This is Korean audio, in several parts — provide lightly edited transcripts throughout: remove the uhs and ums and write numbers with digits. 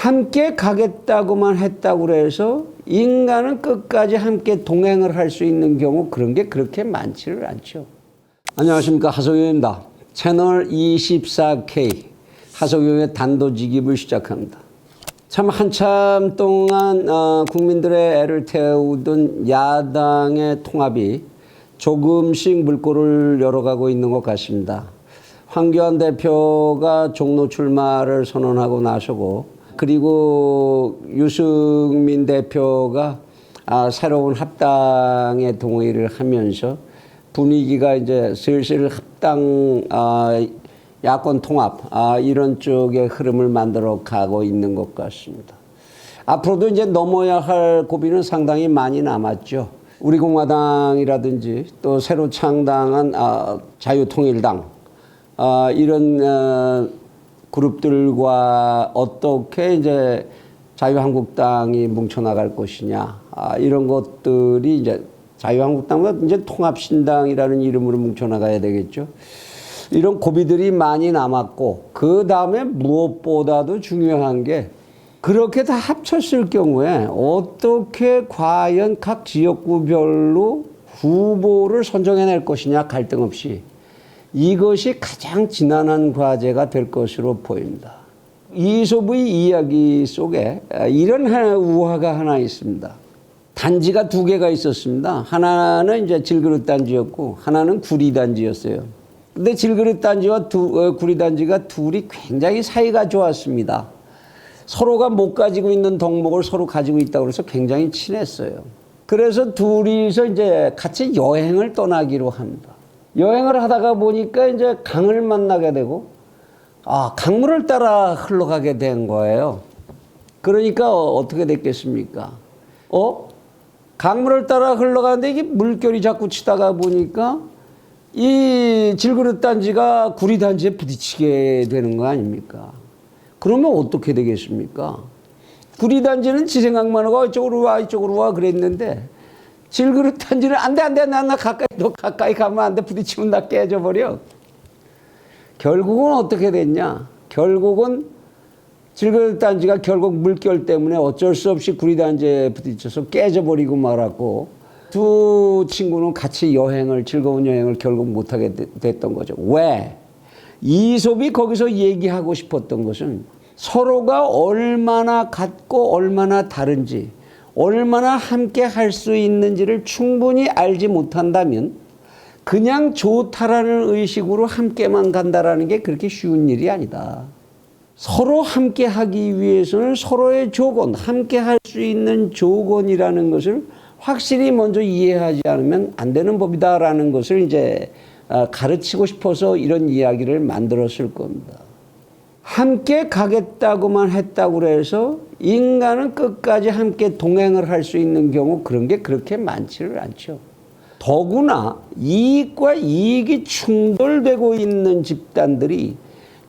함께 가겠다고만 했다고 해서 인간은 끝까지 함께 동행을 할 수 있는 경우 그런 게 그렇게 많지를 않죠. 안녕하십니까, 하석영입니다. 채널 24K 하석영의 단도직입을 시작합니다. 참 한참 동안 국민들의 애를 태우던 야당의 통합이 조금씩 물꼬를 열어가고 있는 것 같습니다. 황교안 대표가 종로 출마를 선언하고 나서고, 그리고 유승민 대표가 새로운 합당에 동의를 하면서 분위기가 이제 슬슬 합당 야권 통합 이런 쪽의 흐름을 만들어 가고 있는 것 같습니다. 앞으로도 이제 넘어야 할 고비는 상당히 많이 남았죠. 우리 공화당이라든지 또 새로 창당한 자유통일당 이런 그룹들과 어떻게 이제 자유한국당이 뭉쳐나갈 것이냐 이런 것들이 이제 자유한국당과 이제 통합신당이라는 이름으로 뭉쳐나가야 되겠죠. 이런 고비들이 많이 남았고, 그 다음에 무엇보다도 중요한 게 그렇게 다 합쳤을 경우에 어떻게 과연 각 지역구별로 후보를 선정해낼 것이냐, 갈등 없이. 이것이 가장 지난한 과제가 될 것으로 보입니다. 이솝의 이야기 속에 이런 우화가 하나 있습니다. 단지가 두 개가 있었습니다. 하나는 이제 질그릇 단지였고 하나는 구리 단지였어요. 근데 질그릇 단지와 구리 단지가 둘이 굉장히 사이가 좋았습니다. 서로가 못 가지고 있는 덕목을 서로 가지고 있다고 해서 굉장히 친했어요. 그래서 둘이서 이제 같이 여행을 떠나기로 합니다. 여행을 하다가 보니까 이제 강을 만나게 되고, 강물을 따라 흘러가게 된 거예요. 그러니까 어떻게 됐겠습니까? 강물을 따라 흘러가는데 이게 물결이 자꾸 치다가 보니까 이 질그릇 단지가 구리 단지에 부딪히게 되는 거 아닙니까? 그러면 어떻게 되겠습니까? 구리 단지는 지 생각만 하고 이쪽으로 와 그랬는데, 질그릇 단지는 안 돼, 나 가까이 가면 안 돼, 부딪히면 나 깨져버려. 결국은 어떻게 됐냐? 결국은 질그릇 단지가 결국 물결 때문에 어쩔 수 없이 구리 단지에 부딪혀서 깨져버리고 말았고, 두 친구는 같이 즐거운 여행을 결국 못하게 됐던 거죠. 왜? 이솝이 거기서 얘기하고 싶었던 것은 서로가 얼마나 같고 얼마나 다른지, 얼마나 함께 할 수 있는지를 충분히 알지 못한다면 그냥 좋다라는 의식으로 함께만 간다라는 게 그렇게 쉬운 일이 아니다. 서로 함께 하기 위해서는 서로의 조건, 함께 할 수 있는 조건이라는 것을 확실히 먼저 이해하지 않으면 안 되는 법이다라는 것을 이제 가르치고 싶어서 이런 이야기를 만들었을 겁니다. 함께 가겠다고만 했다고 해서 인간은 끝까지 함께 동행을 할 수 있는 경우 그런 게 그렇게 많지를 않죠. 더구나 이익과 이익이 충돌되고 있는 집단들이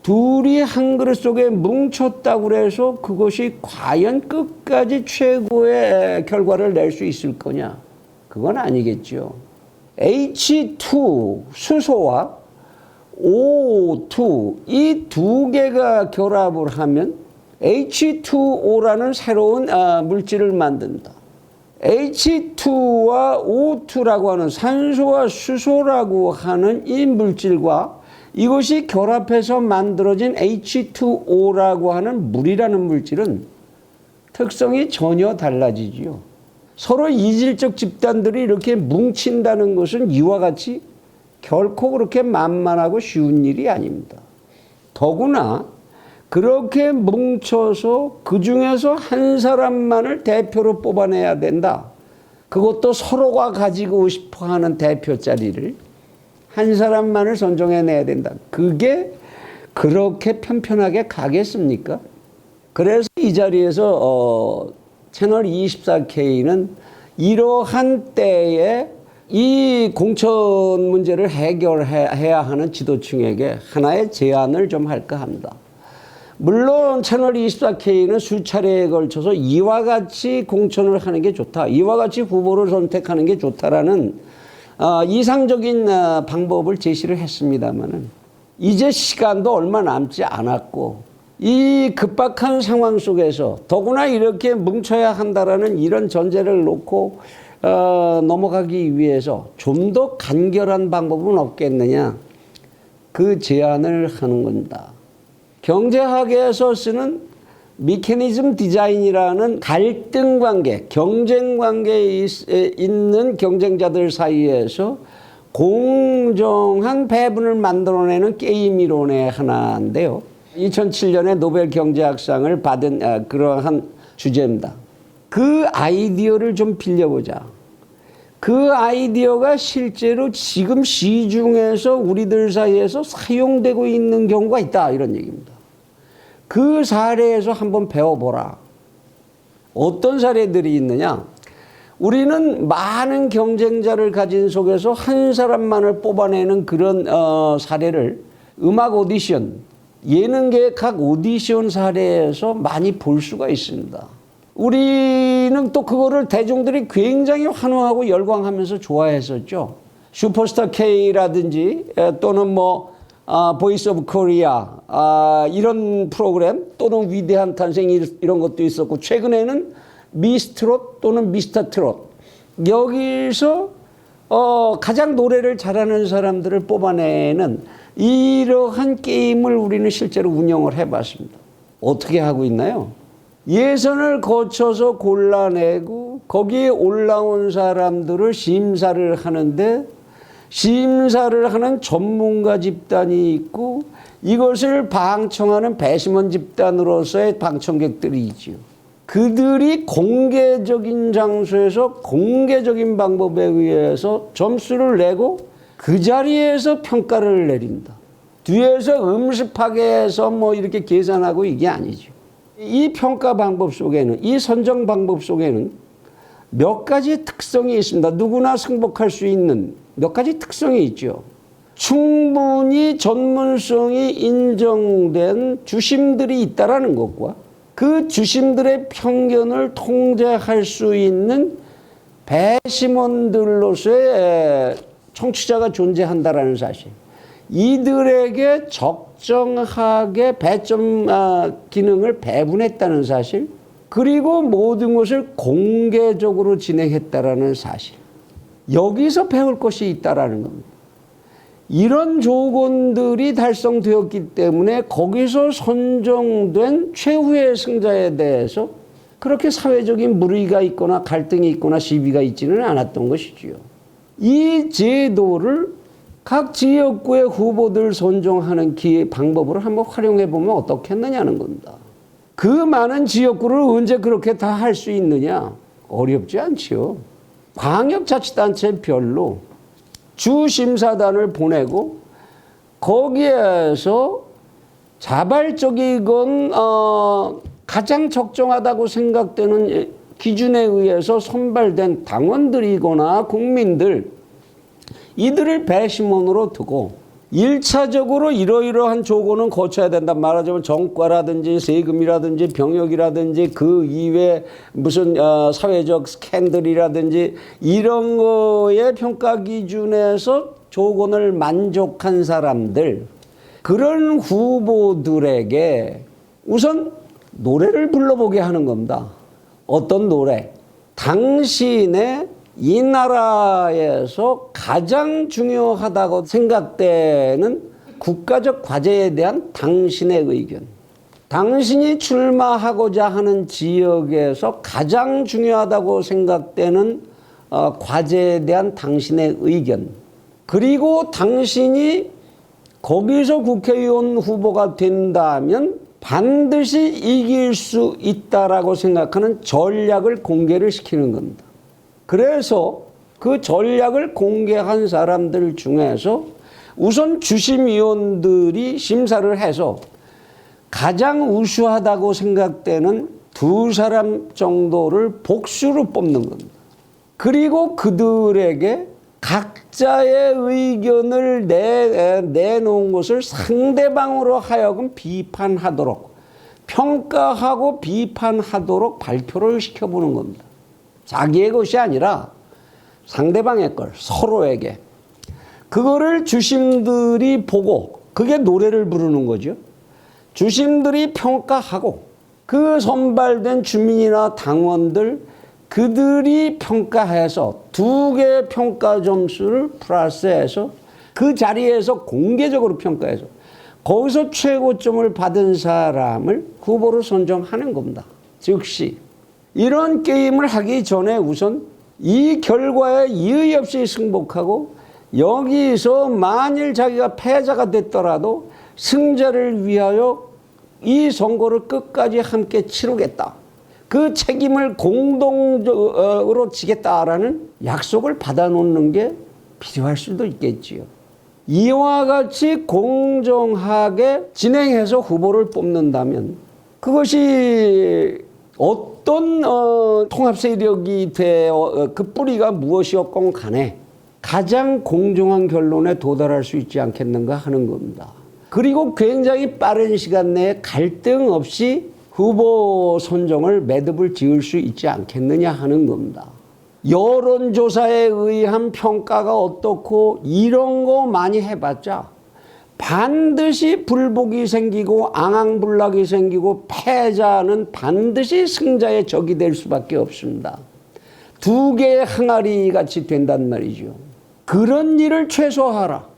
둘이 한 그릇 속에 뭉쳤다고 해서 그것이 과연 끝까지 최고의 결과를 낼 수 있을 거냐? 그건 아니겠죠. H2 수소와 O2 이 두 개가 결합을 하면 H2O라는 새로운 물질을 만든다. H2와 O2라고 하는 산소와 수소라고 하는 이 물질과 이것이 결합해서 만들어진 H2O라고 하는 물이라는 물질은 특성이 전혀 달라지지요. 서로 이질적 집단들이 이렇게 뭉친다는 것은 이와 같이 결코 그렇게 만만하고 쉬운 일이 아닙니다. 더구나 그렇게 뭉쳐서 그 중에서 한 사람만을 대표로 뽑아내야 된다. 그것도 서로가 가지고 싶어하는 대표 자리를 한 사람만을 선정해내야 된다. 그게 그렇게 편편하게 가겠습니까? 그래서 이 자리에서 채널 24K는 이러한 때에 이 공천 문제를 해결해야 하는 지도층에게 하나의 제안을 좀 할까 합니다. 물론 채널 24K는 수차례에 걸쳐서 이와 같이 공천을 하는 게 좋다, 이와 같이 후보를 선택하는 게 좋다라는 이상적인 방법을 제시를 했습니다마는 이제 시간도 얼마 남지 않았고 이 급박한 상황 속에서 더구나 이렇게 뭉쳐야 한다라는 이런 전제를 놓고 넘어가기 위해서 좀 더 간결한 방법은 없겠느냐, 그 제안을 하는 겁니다. 경제학에서 쓰는 미케니즘 디자인이라는 갈등 관계, 경쟁 관계에 있는 경쟁자들 사이에서 공정한 배분을 만들어내는 게임 이론의 하나인데요. 2007년에 노벨 경제학상을 받은 그러한 주제입니다. 그 아이디어를 좀 빌려보자. 그 아이디어가 실제로 지금 시중에서 우리들 사이에서 사용되고 있는 경우가 있다, 이런 얘기입니다. 그 사례에서 한번 배워보라. 어떤 사례들이 있느냐? 우리는 많은 경쟁자를 가진 속에서 한 사람만을 뽑아내는 그런 사례를 음악 오디션, 예능계 각 오디션 사례에서 많이 볼 수가 있습니다. 우리는 또 그거를 대중들이 굉장히 환호하고 열광하면서 좋아했었죠. 슈퍼스타 K라든지 또는 보이스 오브 코리아 이런 프로그램, 또는 위대한 탄생 이런 것도 있었고, 최근에는 미스트롯 또는 미스터 트롯, 여기서 가장 노래를 잘하는 사람들을 뽑아내는 이러한 게임을 우리는 실제로 운영을 해봤습니다. 어떻게 하고 있나요? 예선을 거쳐서 골라내고 거기에 올라온 사람들을 심사를 하는데, 심사를 하는 전문가 집단이 있고 이것을 방청하는 배심원 집단으로서의 방청객들이 있죠. 그들이 공개적인 장소에서 공개적인 방법에 의해서 점수를 내고 그 자리에서 평가를 내린다. 뒤에서 음습하게 해서 이렇게 계산하고 이게 아니죠. 이 평가 방법 속에는, 이 선정 방법 속에는 몇 가지 특성이 있습니다. 누구나 승복할 수 있는 몇 가지 특성이 있죠. 충분히 전문성이 인정된 주심들이 있다라는 것과 그 주심들의 편견을 통제할 수 있는 배심원들로서의 청취자가 존재한다라는 사실. 이들에게 적정하게 배점 기능을 배분했다는 사실, 그리고 모든 것을 공개적으로 진행했다라는 사실. 여기서 배울 것이 있다라는 겁니다. 이런 조건들이 달성되었기 때문에 거기서 선정된 최후의 승자에 대해서 그렇게 사회적인 물의가 있거나 갈등이 있거나 시비가 있지는 않았던 것이지요. 이 제도를 각 지역구의 후보들 선정하는 방법으로 한번 활용해 보면 어떻겠느냐는 겁니다. 그 많은 지역구를 언제 그렇게 다 할 수 있느냐? 어렵지 않지요. 광역자치단체별로 주심사단을 보내고 거기에서 자발적이건 가장 적정하다고 생각되는 기준에 의해서 선발된 당원들이거나 국민들, 이들을 배심원으로 두고 1차적으로 이러이러한 조건은 거쳐야 된다. 말하자면 정과라든지 세금이라든지 병역이라든지 그 이외에 무슨 사회적 스캔들이라든지 이런 거의 평가 기준에서 조건을 만족한 사람들, 그런 후보들에게 우선 노래를 불러보게 하는 겁니다. 어떤 노래? 당신의 이 나라에서 가장 중요하다고 생각되는 국가적 과제에 대한 당신의 의견, 당신이 출마하고자 하는 지역에서 가장 중요하다고 생각되는 과제에 대한 당신의 의견, 그리고 당신이 거기서 국회의원 후보가 된다면 반드시 이길 수 있다라고 생각하는 전략을 공개를 시키는 겁니다. 그래서 그 전략을 공개한 사람들 중에서 우선 주심위원들이 심사를 해서 가장 우수하다고 생각되는 2사람 정도를 복수로 뽑는 겁니다. 그리고 그들에게 각자의 의견을 내놓은 것을 상대방으로 하여금 비판하도록, 평가하고 비판하도록 발표를 시켜보는 겁니다. 자기의 것이 아니라 상대방의 걸, 서로에게. 그거를 주심들이 보고, 그게 노래를 부르는 거죠. 주심들이 평가하고 그 선발된 주민이나 당원들 그들이 평가해서 2개의 평가 점수를 플러스해서 그 자리에서 공개적으로 평가해서 거기서 최고점을 받은 사람을 후보로 선정하는 겁니다. 즉시 이런 게임을 하기 전에 우선 이 결과에 이의 없이 승복하고 여기서 만일 자기가 패자가 됐더라도 승자를 위하여 이 선거를 끝까지 함께 치르겠다. 그 책임을 공동으로 지겠다라는 약속을 받아놓는 게 필요할 수도 있겠지요. 이와 같이 공정하게 진행해서 후보를 뽑는다면 그것이 어떤 통합 세력이 그 뿌리가 무엇이었건 간에 가장 공정한 결론에 도달할 수 있지 않겠는가 하는 겁니다. 그리고 굉장히 빠른 시간 내에 갈등 없이 후보 선정을 매듭을 지을 수 있지 않겠느냐 하는 겁니다. 여론조사에 의한 평가가 어떻고 이런 거 많이 해봤자 반드시 불복이 생기고 앙앙불락이 생기고 패자는 반드시 승자의 적이 될 수밖에 없습니다. 2개의 항아리 같이 된단 말이죠. 그런 일을 최소화하라.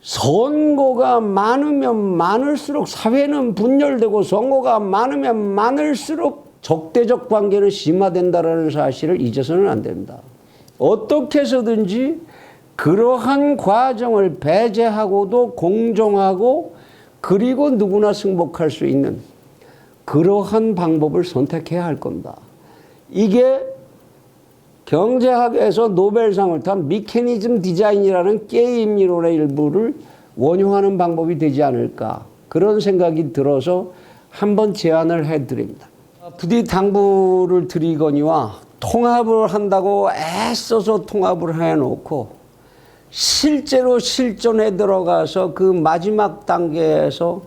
선거가 많으면 많을수록 사회는 분열되고 선거가 많으면 많을수록 적대적 관계는 심화된다는 사실을 잊어서는 안 된다. 어떻게 해서든지 그러한 과정을 배제하고도 공정하고 그리고 누구나 승복할 수 있는 그러한 방법을 선택해야 할 겁니다. 이게 경제학에서 노벨상을 탄 미케니즘 디자인이라는 게임 이론의 일부를 원용하는 방법이 되지 않을까 그런 생각이 들어서 한번 제안을 해드립니다. 부디 당부를 드리거니와 통합을 한다고 애써서 통합을 해놓고 실제로 실전에 들어가서 그 마지막 단계에서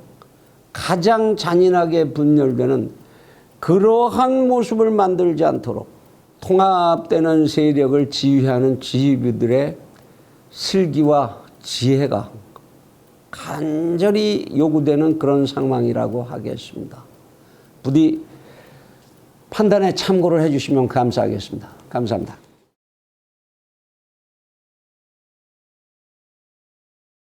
가장 잔인하게 분열되는 그러한 모습을 만들지 않도록 통합되는 세력을 지휘하는 지휘부들의 슬기와 지혜가 간절히 요구되는 그런 상황이라고 하겠습니다. 부디 판단에 참고를 해주시면 감사하겠습니다. 감사합니다.